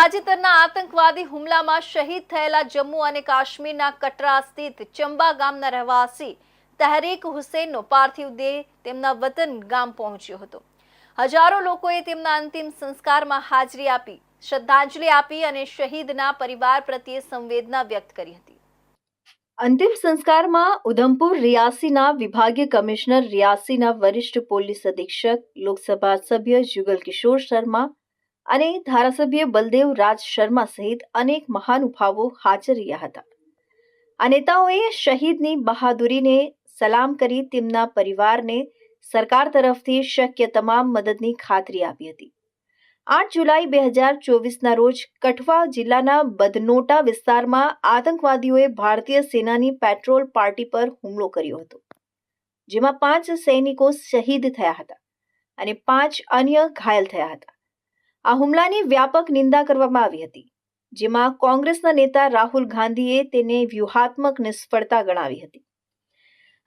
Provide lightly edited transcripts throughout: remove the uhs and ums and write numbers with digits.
તાજેતરના આતંકવાદી હુમલામાં શહીદ થયેલા જમ્મુ અને કાશ્મીરના કટરા સ્થિત ચંબા ગામના રહેવાસી તહરીક હુસૈનનો પાર્થિવ દેહ તેમના વતન ગામ પહોંચ્યો હતો। હજારો લોકોએ તેમના અંતિમ સંસ્કારમાં હાજરી આપી, શ્રદ્ધાંજલિ આપી અને શહીદના પરિવાર પ્રત્યે સંવેદના વ્યક્ત કરી હતી। અંતિમ સંસ્કારમાં ઉધમપુર રિયાસીના વિભાગીય કમિશનર રિયાસીના વરિષ્ઠ પોલીસ અધિક્ષક લોકસભા સભ્ય જુગલ કિશોર શર્મા અને ધારાસભ્ય બલદેવ રાજ શર્મા સહિત અનેક મહાનુભાવો હાજર રહ્યા હતા। આ નેતાઓએ શહીદની બહાદુરીને સલામ કરી તેમના પરિવારને સરકાર તરફથી શક્ય તમામ મદદની ખાતરી આપી હતી। 8 જુલાઈ 2024ના રોજ કઠવા જિલ્લાના બદનોટા વિસ્તારમાં આતંકવાદીઓએ ભારતીય સેનાની પેટ્રોલ પાર્ટી પર હુમલો કર્યો હતો, જેમાં 5 સૈનિકો શહીદ થયા હતા અને 5 અન્ય ઘાયલ થયા હતા। આ હુમલાની વ્યાપક નિંદા કરવામાં આવી હતી, જેમાં કોંગ્રેસના નેતા રાહુલ ગાંધીએ તેને વ્યૂહાત્મક નિષ્ફળતા ગણાવી હતી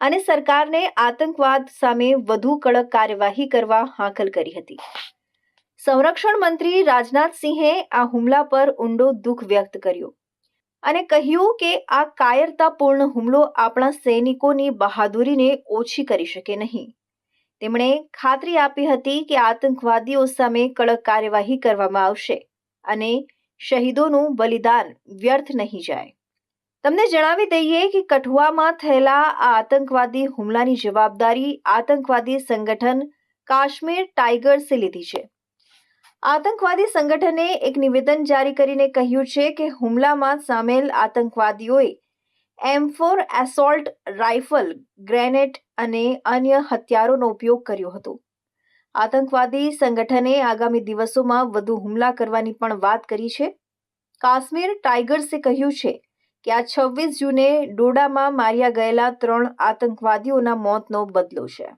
અને સરકારને આતંકવાદ સામે વધુ કડક કાર્યવાહી કરવા હાકલ કરી હતી। સંરક્ષણ મંત્રી રાજનાથસિંહે આ હુમલા પર ઊંડો દુઃખ વ્યક્ત કર્યો અને કહ્યું કે આ કાયરતાપૂર્ણ હુમલો આપણા સૈનિકોની બહાદુરીને ઓછી કરી શકે નહીં। તેમણે ખાતરી આપી હતી કે આતંકવાદીઓ સામે કડક કાર્યવાહી કરવામાં આવશે અને શહીદોનું બલિદાન વ્યર્થ નહીં જાય। તમને જણાવી દઈએ કે કઠુઆમાં થયેલા આ આતંકવાદી હુમલાની જવાબદારી આતંકવાદી સંગઠન કાશ્મીર ટાઇગર્સે લીધી છે। આતંકવાદી સંગઠને એક નિવેદન જારી કરીને કહ્યું છે કે હુમલામાં સામેલ આતંકવાદીઓએ M4 એસોલ્ટ રાઇફલ, ગ્રેનેડ અને અન્ય હથિયારોનો ઉપયોગ કર્યો હતો। આતંકવાદી સંગઠને આગામી દિવસોમાં વધુ હુમલા કરવાની પણ વાત કરી છે। કાશ્મીર ટાઇગર્સે કહ્યું છે કે આ 26 જૂને ડોડામાં માર્યા ગયેલા 3 આતંકવાદીઓના મોતનો બદલો છે।